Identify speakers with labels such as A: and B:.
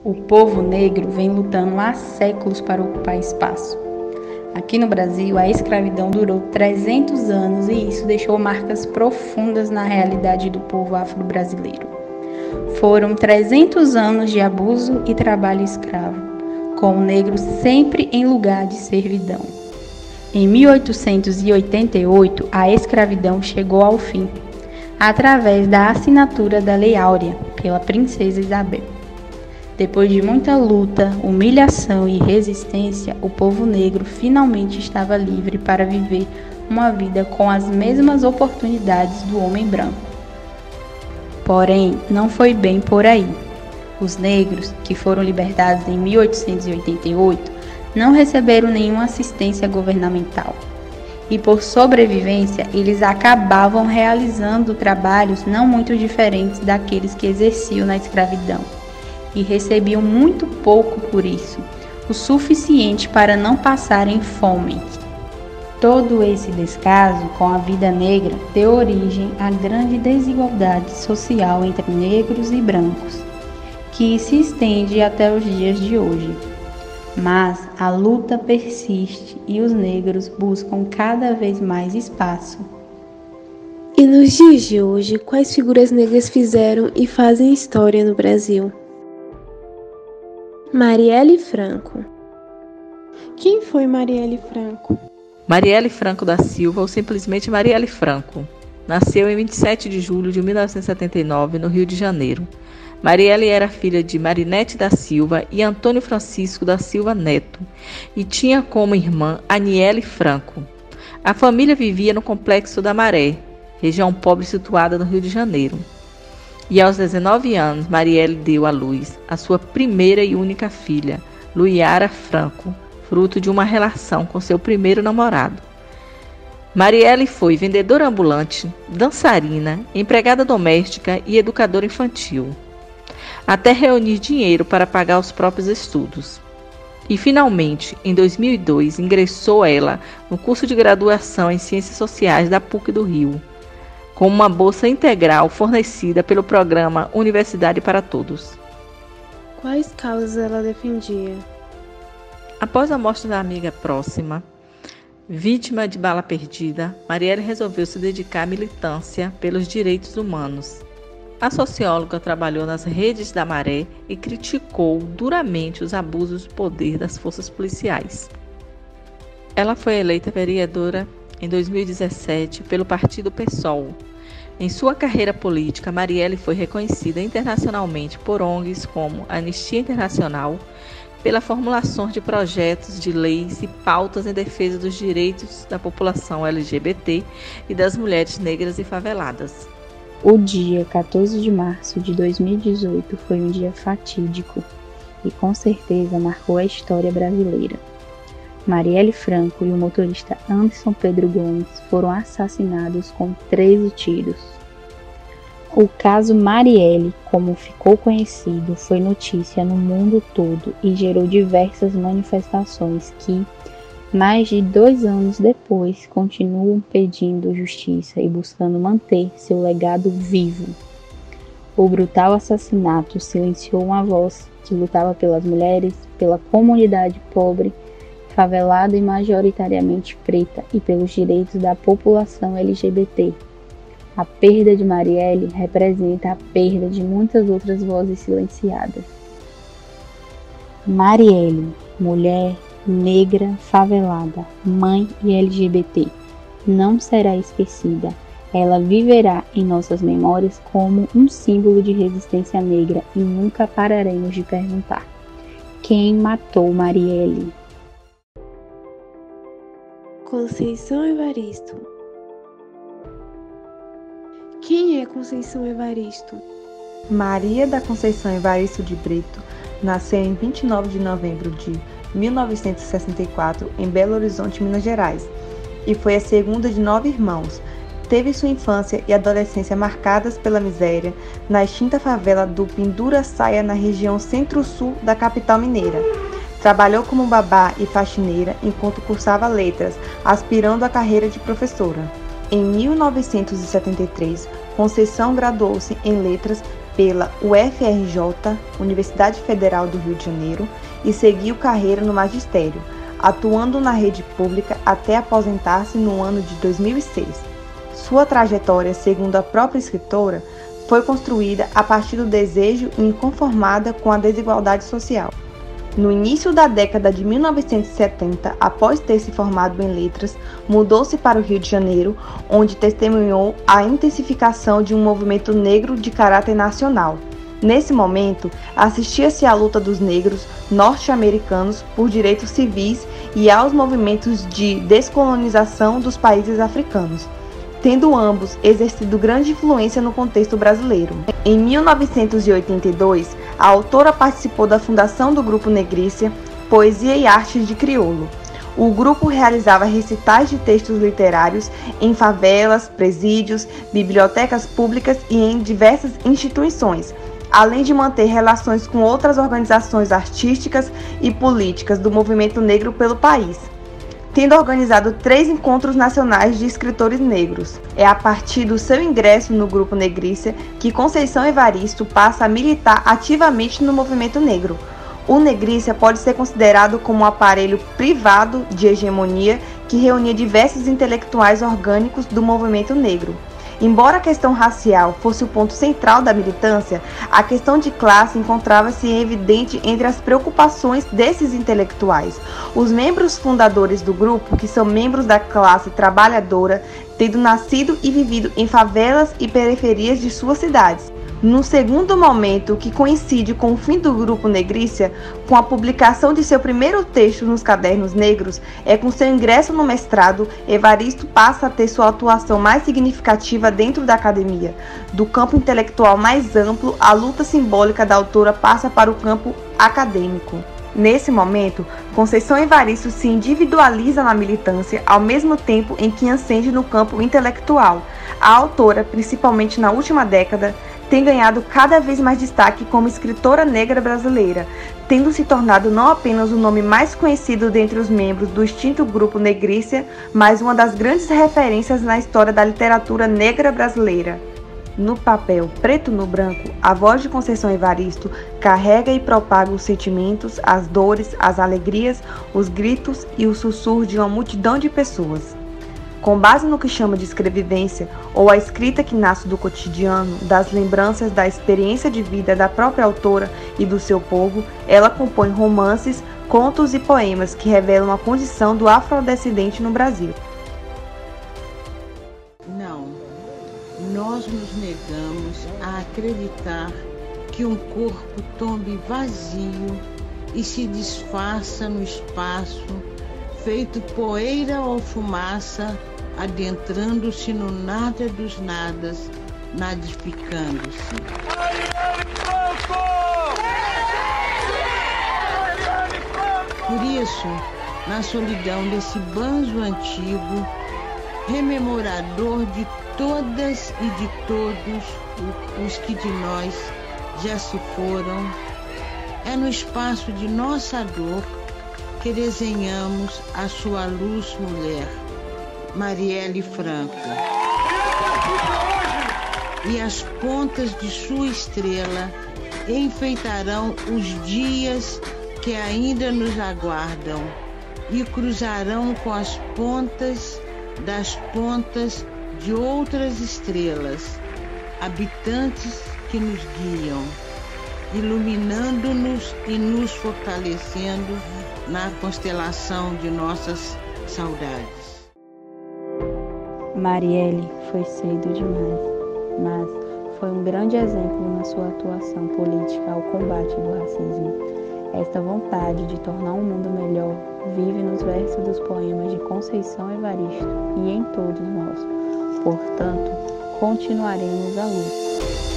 A: O povo negro vem lutando há séculos para ocupar espaço. Aqui no Brasil, a escravidão durou 300 anos e isso deixou marcas profundas na realidade do povo afro-brasileiro. Foram 300 anos de abuso e trabalho escravo, com o negro sempre em lugar de servidão. Em 1888, a escravidão chegou ao fim, através da assinatura da Lei Áurea pela princesa Isabel. Depois de muita luta, humilhação e resistência, o povo negro finalmente estava livre para viver uma vida com as mesmas oportunidades do homem branco. Porém, não foi bem por aí. Os negros, que foram libertados em 1888, não receberam nenhuma assistência governamental. E por sobrevivência, eles acabavam realizando trabalhos não muito diferentes daqueles que exerciam na escravidão. E recebiam muito pouco por isso, o suficiente para não passarem fome. Todo esse descaso com a vida negra deu origem à grande desigualdade social entre negros e brancos, que se estende até os dias de hoje. Mas a luta persiste e os negros buscam cada vez mais espaço.
B: E nos dias de hoje, quais figuras negras fizeram e fazem história no Brasil? Marielle Franco. Quem foi Marielle Franco?
C: Marielle Franco da Silva, ou simplesmente Marielle Franco, nasceu em 27 de julho de 1979, no Rio de Janeiro. Marielle era filha de Marinete da Silva e Antônio Francisco da Silva Neto, e tinha como irmã Aniele Franco. A família vivia no Complexo da Maré, região pobre situada no Rio de Janeiro. E aos 19 anos, Marielle deu à luz a sua primeira e única filha, Luiara Franco, fruto de uma relação com seu primeiro namorado. Marielle foi vendedora ambulante, dançarina, empregada doméstica e educadora infantil, até reunir dinheiro para pagar os próprios estudos. E finalmente, em 2002, ingressou ela no curso de graduação em Ciências Sociais da PUC do Rio, com uma bolsa integral fornecida pelo programa Universidade para Todos.
B: Quais causas ela defendia?
C: Após a morte da amiga próxima, vítima de bala perdida, Marielle resolveu se dedicar à militância pelos direitos humanos. A socióloga trabalhou nas redes da Maré e criticou duramente os abusos de poder das forças policiais. Ela foi eleita vereadora em 2017 pelo partido PSOL. Em sua carreira política, Marielle foi reconhecida internacionalmente por ONGs como Anistia Internacional, pela formulação de projetos de leis e pautas em defesa dos direitos da população LGBT e das mulheres negras e faveladas.
A: O dia 14 de março de 2018 foi um dia fatídico e com certeza marcou a história brasileira. Marielle Franco e o motorista Anderson Pedro Gomes foram assassinados com 13 tiros. O caso Marielle, como ficou conhecido, foi notícia no mundo todo e gerou diversas manifestações que, mais de 2 anos depois, continuam pedindo justiça e buscando manter seu legado vivo. O brutal assassinato silenciou uma voz que lutava pelas mulheres, pela comunidade pobre, favelada e majoritariamente preta e pelos direitos da população LGBT. A perda de Marielle representa a perda de muitas outras vozes silenciadas. Marielle, mulher, negra, favelada, mãe e LGBT, não será esquecida. Ela viverá em nossas memórias como um símbolo de resistência negra e nunca pararemos de perguntar: quem matou Marielle?
B: Conceição Evaristo. Quem é Conceição Evaristo?
D: Maria da Conceição Evaristo de Brito nasceu em 29 de novembro de 1964 em Belo Horizonte, Minas Gerais, e foi a segunda de 9 irmãos. Teve sua infância e adolescência marcadas pela miséria na extinta favela do Pindura-Saia, na região centro-sul da capital mineira. Trabalhou como babá e faxineira enquanto cursava letras, aspirando à carreira de professora. Em 1973, Conceição graduou-se em letras pela UFRJ, Universidade Federal do Rio de Janeiro, e seguiu carreira no magistério, atuando na rede pública até aposentar-se no ano de 2006. Sua trajetória, segundo a própria escritora, foi construída a partir do desejo inconformada com a desigualdade social. No início da década de 1970, após ter se formado em letras, mudou-se para o Rio de Janeiro, onde testemunhou a intensificação de um movimento negro de caráter nacional. Nesse momento, assistia-se à luta dos negros norte-americanos por direitos civis e aos movimentos de descolonização dos países africanos, tendo ambos exercido grande influência no contexto brasileiro. Em 1982, a autora participou da fundação do Grupo Negrícia, Poesia e Artes de Crioulo. O grupo realizava recitais de textos literários em favelas, presídios, bibliotecas públicas e em diversas instituições, além de manter relações com outras organizações artísticas e políticas do movimento negro pelo país, tendo organizado 3 encontros nacionais de escritores negros. É a partir do seu ingresso no Grupo Negrícia que Conceição Evaristo passa a militar ativamente no movimento negro. O Negrícia pode ser considerado como um aparelho privado de hegemonia que reunia diversos intelectuais orgânicos do movimento negro. Embora a questão racial fosse o ponto central da militância, a questão de classe encontrava-se evidente entre as preocupações desses intelectuais. Os membros fundadores do grupo, que são membros da classe trabalhadora, tendo nascido e vivido em favelas e periferias de suas cidades. No segundo momento, que coincide com o fim do Grupo Negrícia, com a publicação de seu primeiro texto nos Cadernos Negros, com seu ingresso no mestrado, Evaristo passa a ter sua atuação mais significativa dentro da academia. Do campo intelectual mais amplo, a luta simbólica da autora passa para o campo acadêmico. Nesse momento, Conceição Evaristo se individualiza na militância, ao mesmo tempo em que ascende no campo intelectual. A autora, principalmente na última década, tem ganhado cada vez mais destaque como escritora negra brasileira, tendo se tornado não apenas o nome mais conhecido dentre os membros do extinto Grupo Negrícia, mas uma das grandes referências na história da literatura negra brasileira. No papel Preto no Branco, a voz de Conceição Evaristo carrega e propaga os sentimentos, as dores, as alegrias, os gritos e o sussurro de uma multidão de pessoas. Com base no que chama de escrevivência, ou a escrita que nasce do cotidiano, das lembranças da experiência de vida da própria autora e do seu povo, ela compõe romances, contos e poemas que revelam a condição do afrodescendente no Brasil.
E: Não, nós nos negamos a acreditar que um corpo tombe vazio e se desfaça no espaço, feito poeira ou fumaça, adentrando-se no nada dos nadas, nadificando-se. Por isso, na solidão desse banzo antigo, rememorador de todas e de todos os que de nós já se foram, é no espaço de nossa dor que desenhamos a sua luz mulher, Marielle Franco. E as pontas de sua estrela enfeitarão os dias que ainda nos aguardam e cruzarão com as pontas das pontas de outras estrelas, habitantes que nos guiam, iluminando-nos e nos fortalecendo na constelação de nossas saudades.
A: Marielle foi cedo demais, mas foi um grande exemplo na sua atuação política ao combate do racismo. Esta vontade de tornar um mundo melhor vive nos versos dos poemas de Conceição Evaristo e em todos nós. Portanto, continuaremos a luta.